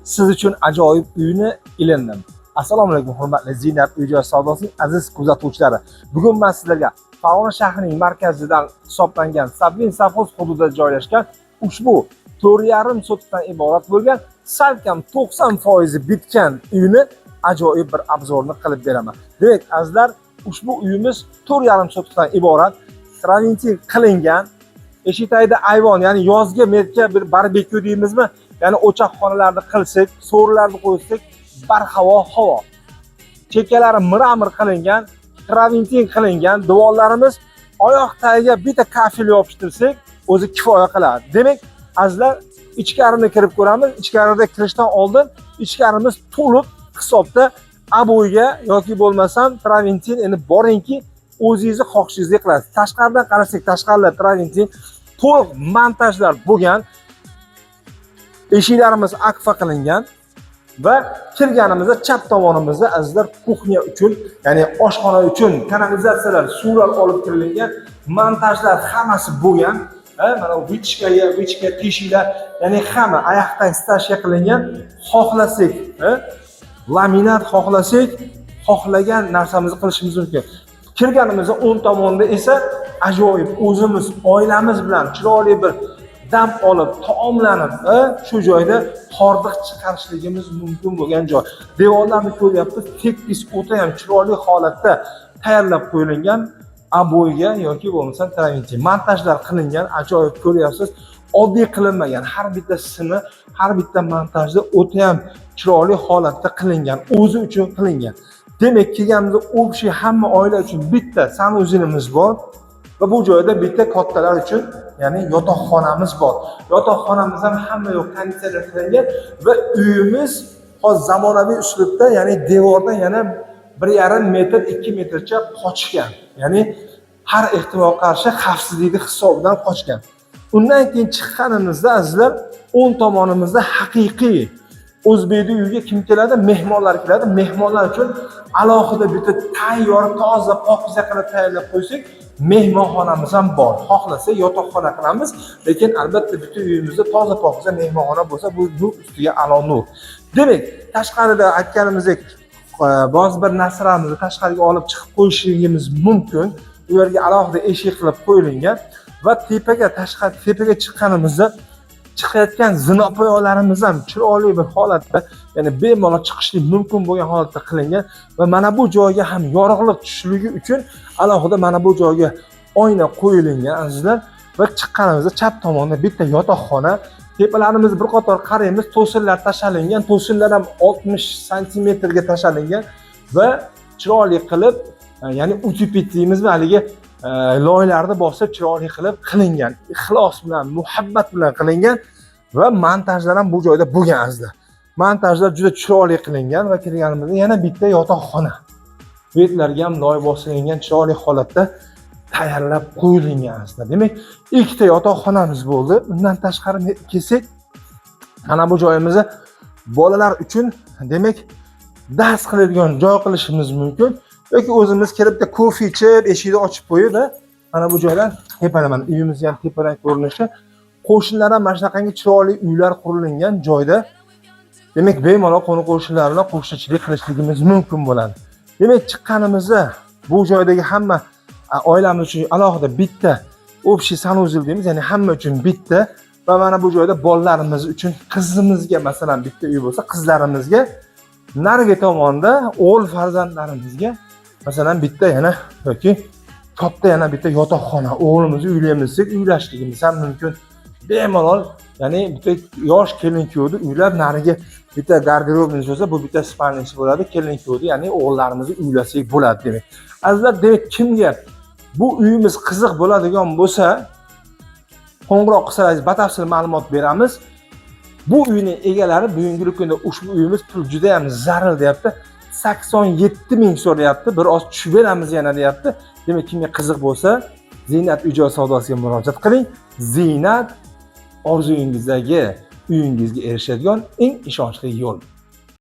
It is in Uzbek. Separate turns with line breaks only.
siz uchun ajoyib uyni ilindim. Assalomu alaykum hurmatli Ziynat uy-joy savdosining aziz kuzatuvchilari. Bugun men sizlarga Farg'ona shahrining markazidan hisoblangan Sabin Safos hududida joylashgan ushbu 4,5 sotkdan iborat bo'lgan salkam 90% bitgan uyni ajoyib bir obzorni qilib beraman. Demak, azizlar, ushbu uyimiz 4,5 sotkdan iborat, traventin qilingan, eshitayda ayvon, ya'ni yozgi metga bir barbekyu deymizmi? Ya'ni o'choqxonalarni qilsak, so'rilarni qo'ysak, barhavo havo. Chekkalari miramir qilingan, traventin qilingan, divorlarimiz oyoq tagiga bitta kafel yopishtirsak, o'zi kifoya qiladi. Demak, azizlar, ichkarini kirib ko'ramiz. Ichkarida kirishdan oldin ichkarimiz to'liq hisobda aboyga yoki bo'lmasam traventin, endi boringki, o'zingizni xohishingizga qilasiz. Tashqaridan qarasak, tashqarida traventin to'liq montajlar bo'lgan. Eshiklarimiz akfa qilingan va kirganimizda chap tomonimizda azizlar kuxnya uchun, ya'ni oshxona uchun kanalizatsiyalar, suvlar olib kirilgan, montajlar hammasi bo'lgan. Mana vichka teshiklar, ya'ni hamma oyoqdan stashga qilingan. Xohlasak, laminat xohlasak, xohlagan narsamizni qilishimiz mumkin. Kirganimizda o'ng tomonda esa ajoyib o'zimiz oilamiz bilan chiroyli bir dam olib, taomlanib, shu joyda hordiq chiqarishligimiz mumkin bo'lgan joy. Devorlarni ko'ryapsiz, tekis o'ta ham chiroyli holatda tayyorlab qo'yilgan aboyga yoki bo'lmasa traventin montajlar qilingan, ajoyib ko'ryapsiz. Oddiy qilinmagan, har bittasini, har bitta montajda o'ta ham chiroyli holatda qilingan, o'zi uchun qilingan. Demak, kelganimizda общий hamma oila uchun bitta sanuzelimiz bor va bu joyda bitta kattalar uchun, ya'ni yotoqxonamiz bor. Yotoqxonamiz ham hamma yoq konditsioner qilingan va uyimiz hozir zamonaviy uslubda, ya'ni devordan yana 1,5 metr, 2 metrcha qochgan. Ya'ni har ehtimolga qarshi xavfsizlik hisobidan qochgan. Undan keyin chiqqanimizda azizlar, o'ng tomonimizda haqiqiy o'zbekda uyga kim keladi? Mehmonlar keladi. Mehmonlar uchun alohida bitta tayyor, toza, pokiza qilib tayyorlab qo'ysak, mehmonxonamiz ham bor. Xohlasa yotoqxona qilamiz, lekin albatta bitta uyimizda toza, pokiza mehmonxona bo'lsa, bu ustiga alo-nur. Demak, tashqarida aytganimizdek, ba'zi bir narsalarimizni tashqariga olib chiqib qo'yishimiz mumkin. Bu yerga alohida eshik qilib qo'yilgan va tepaga chiqqanimizda chiqayotgan zinopoyalarimiz ham chiroyli bir holatda, ya'ni bemalol chiqishlik mumkin bo'lgan holatda qilingan va mana bu joyga ham yorug'lik tushishligi uchun alohida mana bu joyga oyna qo'yilgan azizlar va chiqqanimizda chap tomonda bitta yotoqxona, tepalarimiz bir qator qaraymiz, to'sinlar tashalingan, to'sinlar ham 60 santimetrga tashalingan va chiroyli qilib, ya'ni utipet deymizmi, haligi loylarni bosib chiroyli qilib qilingan, ixlos bilan, muhabbat bilan qilingan va montajlar ham bu joyda bo'lgan azizlar. Montajlar juda chiroyli qilingan va kirganimizda yana bitta yotoqxona. Betlarga ham loy bosilgan, chiroyli holatda tayyorlab qo'yilgan azizlar. Demak, ikkita yotoqxonamiz bo'ldi. Undan tashqari kelsak, mana bu joyimizda bolalar uchun, demak, dars qiladigan joy qilishimiz mumkin. Yoki o'zimiz kiribda kofe ichib, eshikni ochib qo'yib, mana bu joylar tepadan, mana uyimizni ham tepadan ko'rinishi, qo'shnilar ham mana shunaqangi chiroyli uylar qurilgan joyda, demak, bemalol qo'ni-qo'shnilar bilan qo'shnichilik qilishligimiz mumkin bo'ladi. Demak, chiqqanimizda bu joydagi hamma oilamiz uchun alohida bitta общий sanuzel deymiz, ya'ni hamma uchun bitta va mana bu joyda bolalarimiz uchun, qizimizga masalan bitta uy bo'lsa, qizlarimizga, narigi tomonda o'g'il farzandlarimizga masalan bitta yana yoki katta yana bitta yotoqxona, o'g'limizni uylaymisak, uylashligimiz ham mumkin. Bemalol, ya'ni bitta yosh kelin-kuyovni uylab, nariga bitta garderobimiz bo'lsa, bu bitta spalnisi bo'ladi. Kelin-kuyovni, ya'ni o'g'illarimizni uylasak bo'ladi demak. Azizlar, demak, kimga bu uyimiz qiziq bo'ladigan bo'lsa, qo'ng'iroq qilsangiz batafsil ma'lumot beramiz. Bu uyning egalari bugungi kunda ushbu uyimiz pul juda ham zarur deyapti. 87 ming so'rayapti. Biroz tushib beramiz yana deyapti. Demak, kimga qiziq bo'lsa, Ziynat uy-joy savdosiga murojaat qiling. Ziynat orzuyingizdagi uyingizga erishadigan eng ishonchli yo'l.